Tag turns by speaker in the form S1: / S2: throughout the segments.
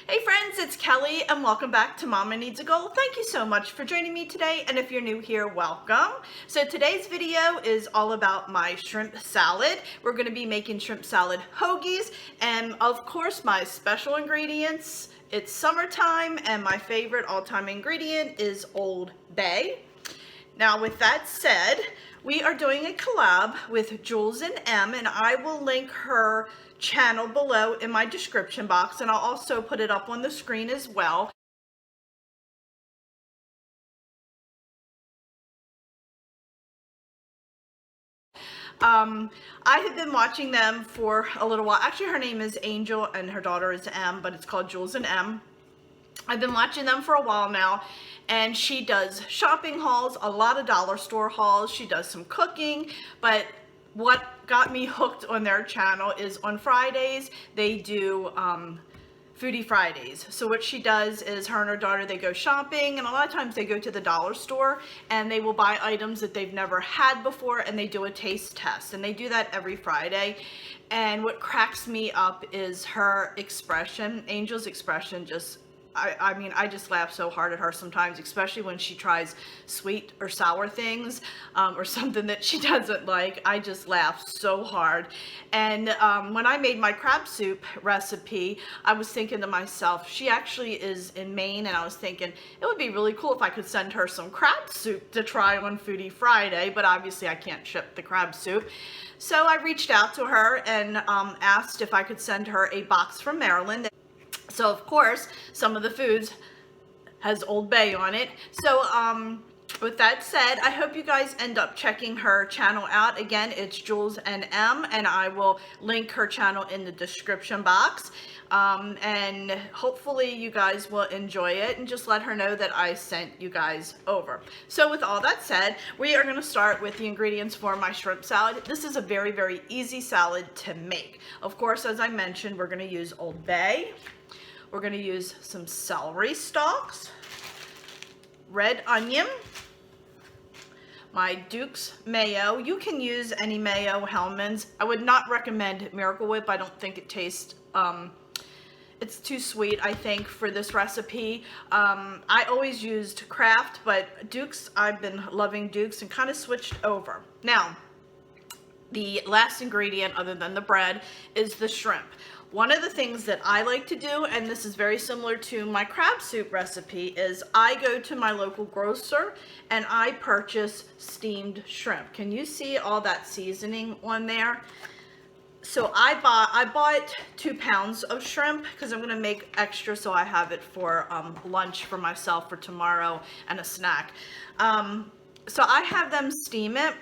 S1: Hey friends, it's Kelly and welcome back to Mama Needs a Goal. Thank you so much for joining me today, and if you're new here, welcome. So today's video is all about my shrimp salad. We're going to be making shrimp salad hoagies, and of course my special ingredients. It's summertime and my favorite all-time ingredient is Old Bay. Now with that said, we are doing a collab with Jewlz and M, and I will link her channel below in my description box, and I'll also put it up on the screen as well. I have been watching them for a little while. Actually, her name is Angel and her daughter is M, but it's called Jewlz and M. I've been watching them for a while now, and she does shopping hauls, a lot of dollar store hauls. She does some cooking, but what got me hooked on their channel is on Fridays, they do Foodie Fridays. So what she does is her and her daughter, they go shopping, and a lot of times they go to the dollar store and they will buy items that they've never had before, and they do a taste test, and they do that every Friday. And what cracks me up is her expression, Angel's expression. Just I mean, I just laugh so hard at her sometimes, especially when she tries sweet or sour things or something that she doesn't like. I just laugh so hard. And when I made my crab soup recipe, I was thinking to myself, she actually is in Maine, and I was thinking it would be really cool if I could send her some crab soup to try on Foodie Friday, but obviously I can't ship the crab soup. So I reached out to her and asked if I could send her a box from Maryland. So of course, some of the foods has Old Bay on it. So with that said, I hope you guys end up checking her channel out. Again, it's Jewlz and M, and I will link her channel in the description box. And hopefully you guys will enjoy it, and just let her know that I sent you guys over. So with all that said, we are going to start with the ingredients for my shrimp salad. This is a very, very easy salad to make. Of course, as I mentioned, we're going to use Old Bay. We're going to use some celery stalks, red onion, my Duke's Mayo. You can use any Mayo, Hellman's. I would not recommend Miracle Whip. I don't think it tastes, it's too sweet, I think, for this recipe. I always used Kraft, but Duke's, I've been loving Duke's and kind of switched over. Now, the last ingredient other than the bread is the shrimp. One of the things that I like to do, and this is very similar to my crab soup recipe, is I go to my local grocer and I purchase steamed shrimp. Can you see all that seasoning on there? So I bought 2 pounds of shrimp because I'm going to make extra, so I have it for lunch for myself for tomorrow and a snack. So I have them steam it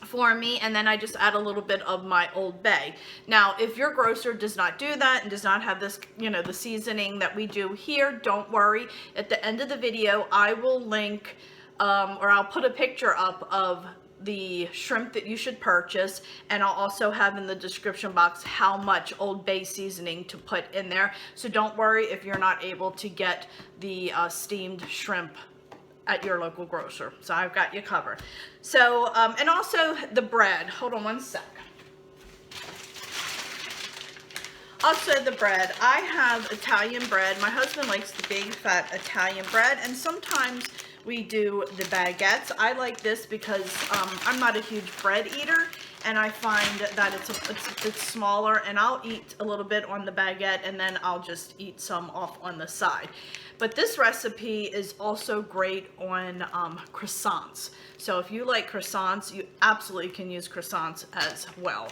S1: for me, and then I just add a little bit of my Old Bay. Now, if your grocer does not do that and does not have this, you know, the seasoning that we do here, don't worry. At the end of the video, I will link or I'll put a picture up of the shrimp that you should purchase, and I'll also have in the description box how much Old Bay seasoning to put in there. So don't worry if you're not able to get the steamed shrimp at your local grocer. So I've got you covered. So, and also the bread. Hold on one sec. Also the bread. I have Italian bread. My husband likes the big fat Italian bread, and sometimes we do the baguettes. I like this because I'm not a huge bread eater, and I find that it's smaller, and I'll eat a little bit on the baguette, and then I'll just eat some off on the side. But this recipe is also great on croissants. So if you like croissants, you absolutely can use croissants as well.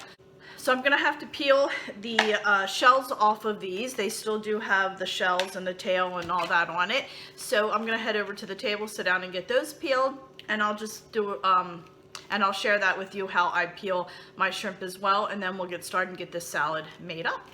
S1: So I'm gonna have to peel the shells off of these. They still do have the shells and the tail and all that on it. So I'm gonna head over to the table, sit down and get those peeled, and I'll just do and I'll share that with you how I peel my shrimp as well, and then we'll get started and get this salad made up.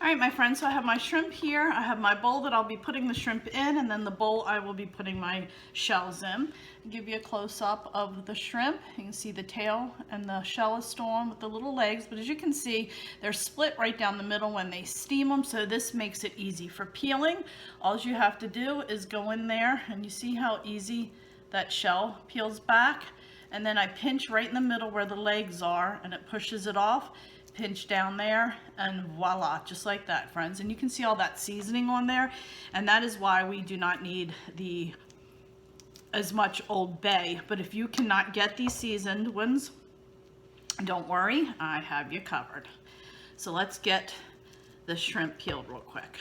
S1: All right, my friends, so I have my shrimp here. I have my bowl that I'll be putting the shrimp in, and then the bowl I will be putting my shells in. I'll give you a close-up of the shrimp. You can see the tail and the shell is still on with the little legs, but as you can see, they're split right down the middle when they steam them, so this makes it easy for peeling. All you have to do is go in there, and you see how easy that shell peels back, and then I pinch right in the middle where the legs are, and it pushes it off. pinch down there, and voila, just like that, friends. And you can see all that seasoning on there, and that is why we do not need as much Old Bay. But if you cannot get these seasoned ones, don't worry, I have you covered. So let's get the shrimp peeled real quick.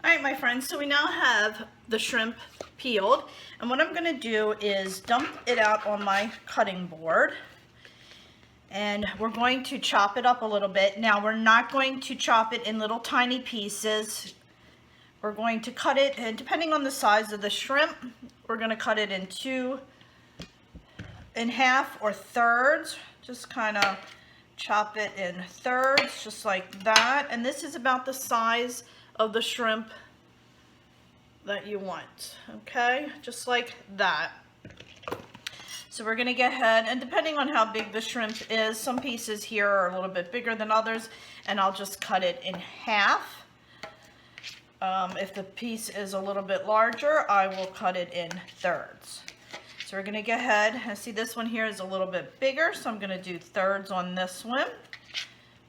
S1: Alright, my friends, so we now have the shrimp peeled, and what I'm going to do is dump it out on my cutting board, and we're going to chop it up a little bit. Now, we're not going to chop it in little tiny pieces. We're going to cut it, and depending on the size of the shrimp, we're going to cut it in 2 1/2 or thirds. Just kind of chop it in thirds, just like that. And this is about the size of the shrimp that you want, okay? Just like that. So we're gonna go ahead, and depending on how big the shrimp is, some pieces here are a little bit bigger than others, and I'll just cut it in half. If the piece is a little bit larger, I will cut it in thirds. So we're gonna go ahead, and see this one here is a little bit bigger, so I'm gonna do thirds on this one.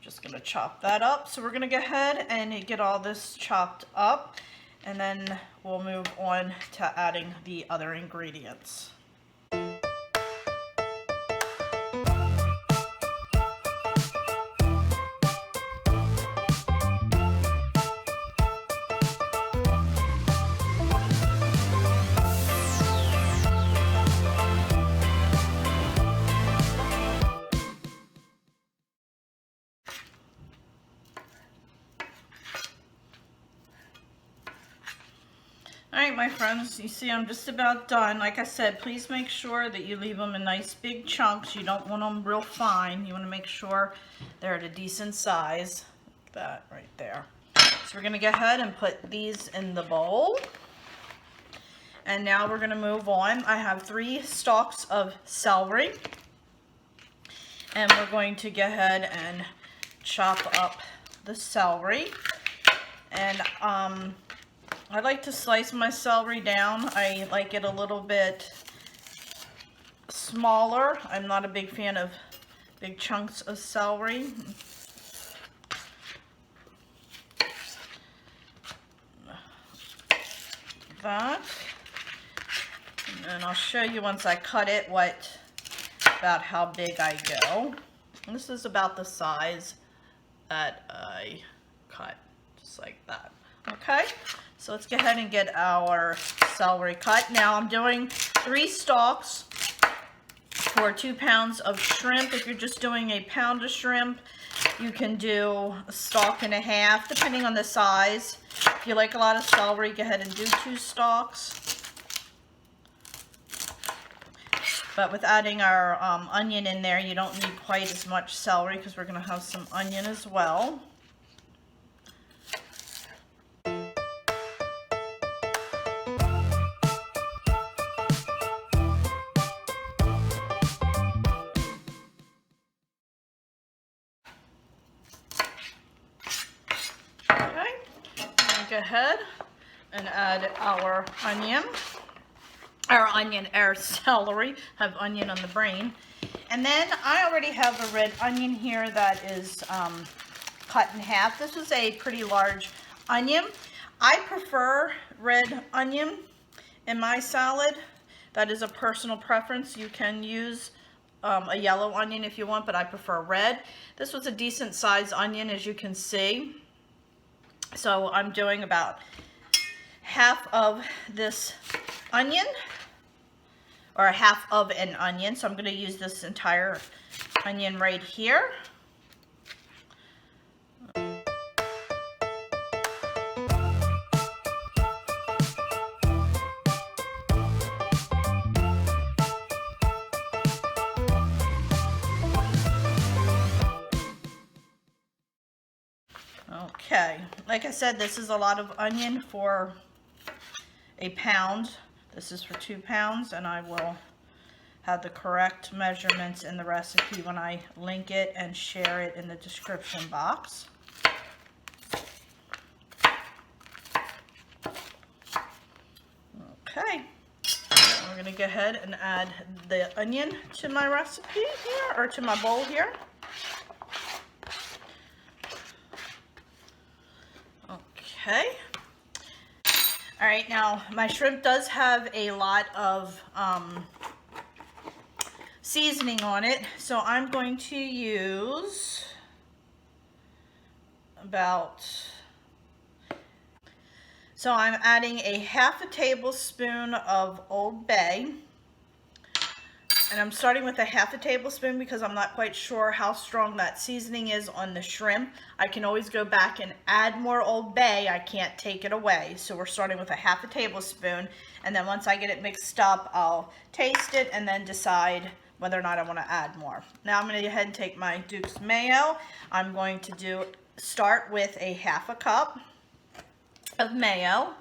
S1: Just gonna chop that up. So we're gonna go ahead and get all this chopped up, and then we'll move on to adding the other ingredients. Alright, my friends, you see I'm just about done. Like I said, please make sure that you leave them in nice big chunks. You don't want them real fine. You want to make sure they're at a decent size. Like that right there. So we're going to go ahead and put these in the bowl. And now we're going to move on. I have 3 stalks of celery. And we're going to go ahead and chop up the celery. And I like to slice my celery down. I like it a little bit smaller. I'm not a big fan of big chunks of celery. That. And I'll show you once I cut it about how big I go. And this is about the size that I cut, just like that. Okay, so let's go ahead and get our celery cut. Now I'm doing 3 stalks for 2 pounds of shrimp. If you're just doing a pound of shrimp, you can do 1.5 stalks, depending on the size. If you like a lot of celery, go ahead and do 2 stalks. But with adding our onion in there, you don't need quite as much celery because we're going to have some onion as well. Go ahead and add our onion, our celery. Have onion on the brain. And then I already have a red onion here that is cut in half. This was a pretty large onion. I prefer red onion in my salad. That is a personal preference. You can use a yellow onion if you want, but I prefer red. This was a decent sized onion, as you can see. So I'm doing about half of this onion, or half of an onion. So I'm going to use this entire onion right here. Okay, like I said, this is a lot of onion for a pound. This is for 2 pounds, and I will have the correct measurements in the recipe when I link it and share it in the description box. Okay, we're going to go ahead and add the onion to my recipe here, or to my bowl here. Okay. All right, now my shrimp does have a lot of seasoning on it, so I'm going to use so I'm adding a half a tablespoon of Old Bay, and I'm starting with a half a tablespoon because I'm not quite sure how strong that seasoning is on the shrimp. I can always go back and add more Old Bay. I can't take it away. So we're starting with a half a tablespoon, and then once I get it mixed up, I'll taste it and then decide whether or not I want to add more. Now I'm going to go ahead and take my Duke's Mayo. I'm going to start with a half a cup of mayo.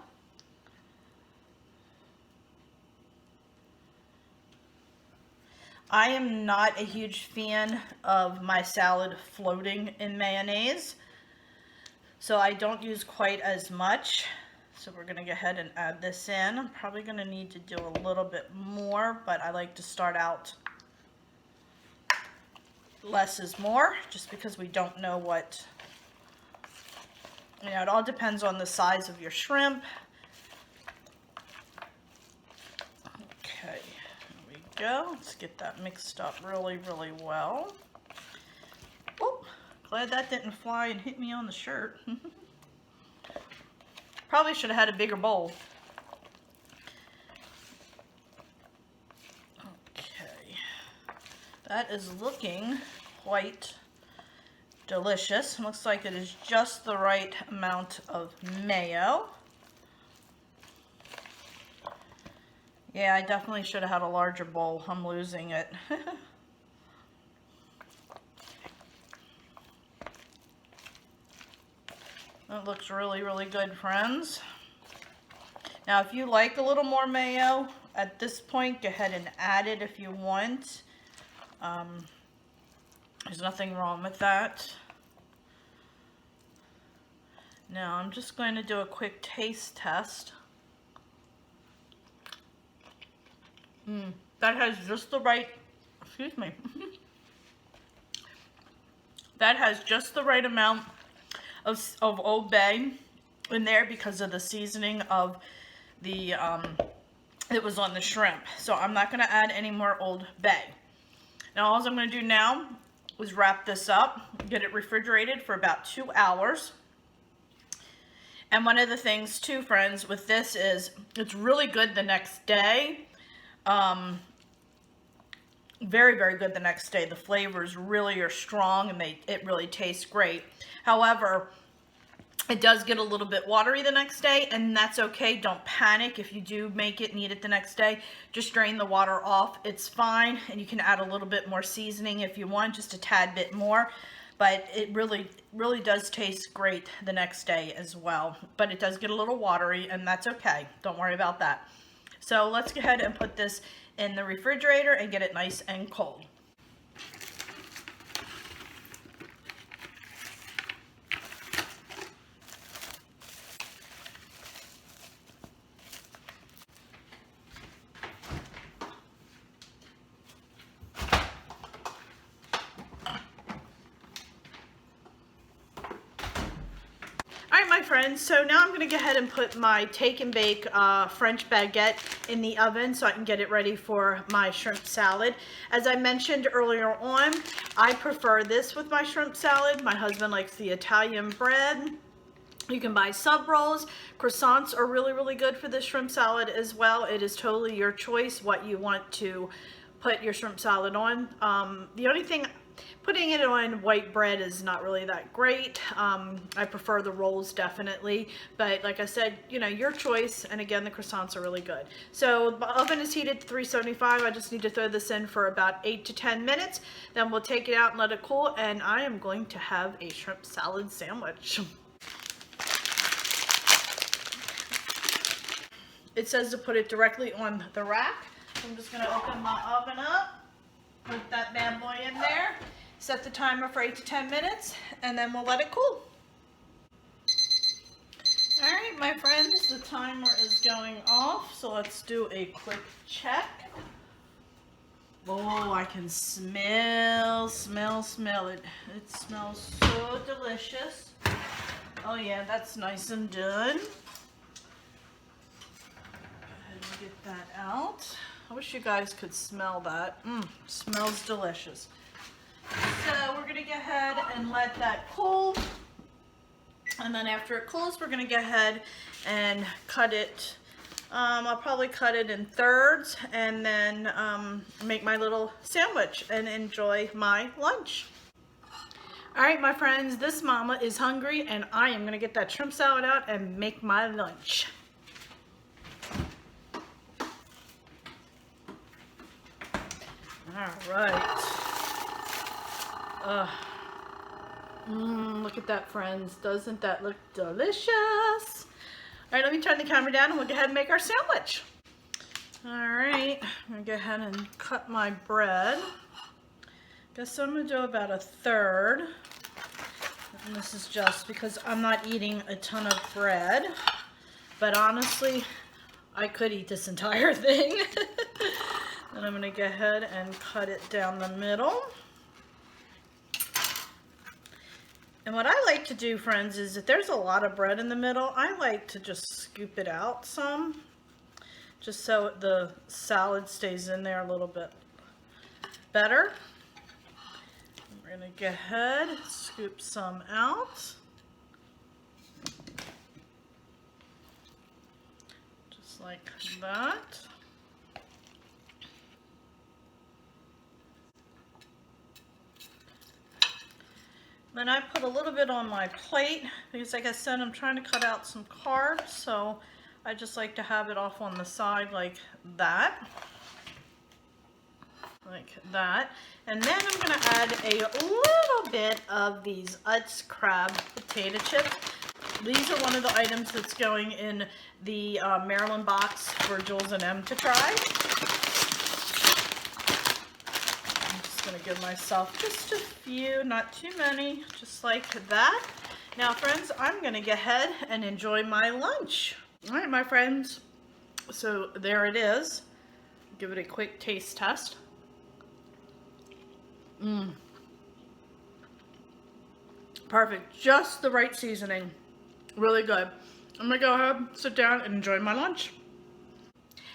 S1: I am not a huge fan of my salad floating in mayonnaise, so I don't use quite as much. So we're going to go ahead and add this in. I'm probably going to need to do a little bit more, but I like to start out less is more, just because we don't know what, it all depends on the size of your shrimp. Okay, here we go. Let's get that mixed up really, really well. Oh, glad that didn't fly and hit me on the shirt. Probably should have had a bigger bowl. Okay, that is looking quite delicious. Looks like it is just the right amount of mayo. Yeah, I definitely should have had a larger bowl. I'm losing it. That looks really, really good, friends. Now, if you like a little more mayo, at this point, go ahead and add it if you want. There's nothing wrong with that. Now, I'm just going to do a quick taste test. That has just the right, excuse me. That has just the right amount of Old Bay in there because of the seasoning of the, it was on the shrimp. So I'm not going to add any more Old Bay. Now, all I'm going to do now is wrap this up, get it refrigerated for about 2 hours. And one of the things too, friends, with this is it's really good the next day. Very, very good the next day. The flavors really are strong and it really tastes great. However, it does get a little bit watery the next day, and that's okay. Don't panic if you do need it the next day. Just drain the water off. It's fine, and you can add a little bit more seasoning if you want, just a tad bit more. But it really, really does taste great the next day as well. But it does get a little watery, and that's okay. Don't worry about that. So let's go ahead and put this in the refrigerator and get it nice and cold. My friends, so now I'm going to go ahead and put my take and bake French baguette in the oven so I can get it ready for my shrimp salad. As I mentioned earlier on, I prefer this with my shrimp salad. My husband likes the Italian bread. You can buy sub rolls. Croissants are really, really good for this shrimp salad as well. It is totally your choice what you want to put your shrimp salad on. The only thing, putting it on white bread is not really that great. I prefer the rolls definitely, but like I said, your choice. And again, the croissants are really good. So the oven is heated to 375. I just need to throw this in for about 8 to 10 minutes. Then we'll take it out and let it cool, and I am going to have a shrimp salad sandwich. it says to put it directly on the rack. So I'm just gonna open my oven up, put that bad boy in there, set the timer for 8 to 10 minutes, and then we'll let it cool. All right, my friends, the timer is going off, so let's do a quick check. Oh, I can smell it. It smells so delicious. Oh yeah, that's nice and done. Go ahead and get that out. I wish you guys could smell that. Smells delicious. So we're gonna go ahead and let that cool. And then after it cools, we're gonna go ahead and cut it. I'll probably cut it in thirds and then make my little sandwich and enjoy my lunch. All right, my friends, this mama is hungry and I am gonna get that shrimp salad out and make my lunch. All right. Look at that, friends. Doesn't that look delicious? All right, let me turn the camera down and we'll go ahead and make our sandwich. All right, I'm gonna go ahead and cut my bread. Guess I'm gonna do about a third. And this is just because I'm not eating a ton of bread. But honestly, I could eat this entire thing. And I'm gonna go ahead and cut it down the middle. And what I like to do, friends, is if there's a lot of bread in the middle, I like to just scoop it out some, just so the salad stays in there a little bit better. We're gonna go ahead, scoop some out. Just like that. Then I put a little bit on my plate because, like I said, I'm trying to cut out some carbs, so I just like to have it off on the side like that. Like that. And then I'm going to add a little bit of these Utz crab potato chips. These are one of the items that's going in the Maryland box for Jewlz and M to try. Gonna give myself just a few, not too many, just like that. Now, friends, I'm gonna go ahead and enjoy my lunch. All right, my friends, so there it is. Give it a quick taste test. Perfect, just the right seasoning. Really good. I'm gonna go ahead, sit down, and enjoy my lunch.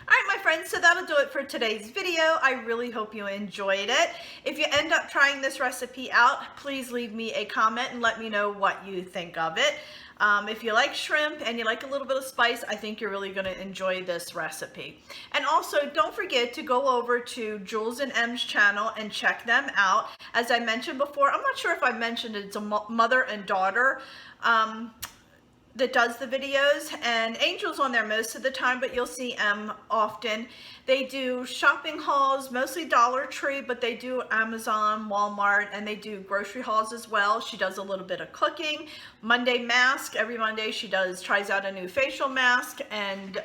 S1: All right, my friends, so that'll do it for today's video. I really hope you enjoyed it. If you end up trying this recipe out, please leave me a comment and let me know what you think of it. If you like shrimp and you like a little bit of spice, I think you're really going to enjoy this recipe. And also, don't forget to go over to Jewlz and M's channel and check them out. As I mentioned before, I'm not sure if I mentioned it, it's a mother and daughter that does the videos, and Angel's on there most of the time, but you'll see M often. They do shopping hauls, mostly Dollar Tree, but they do Amazon, Walmart, and they do grocery hauls as well. She does a little bit of cooking. Monday mask, every Monday she tries out a new facial mask, and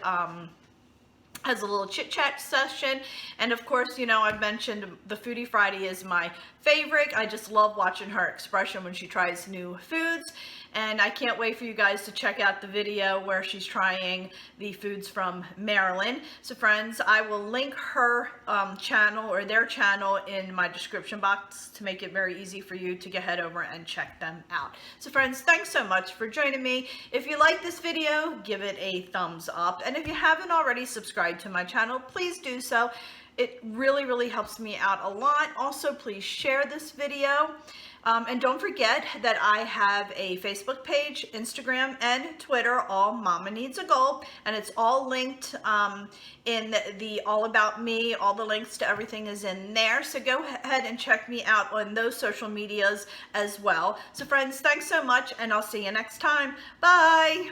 S1: has a little chit chat session. And of course, you know, I've mentioned the Foodie Friday is my favorite. I just love watching her expression when she tries new foods. And I can't wait for you guys to check out the video where she's trying the foods from Maryland. So friends, I will link her channel or their channel in my description box to make it very easy for you to get head over and check them out. So friends, thanks so much for joining me. If you like this video, give it a thumbs up. And if you haven't already subscribed to my channel, please do so. It really helps me out a lot. Also, please share this video. And don't forget that I have a Facebook page, Instagram, and Twitter, all Mama Needs a Goal, and it's all linked in the All About Me. All the links to everything is in there, so go ahead and check me out on those social medias as well. So friends, thanks so much, and I'll see you next time. Bye!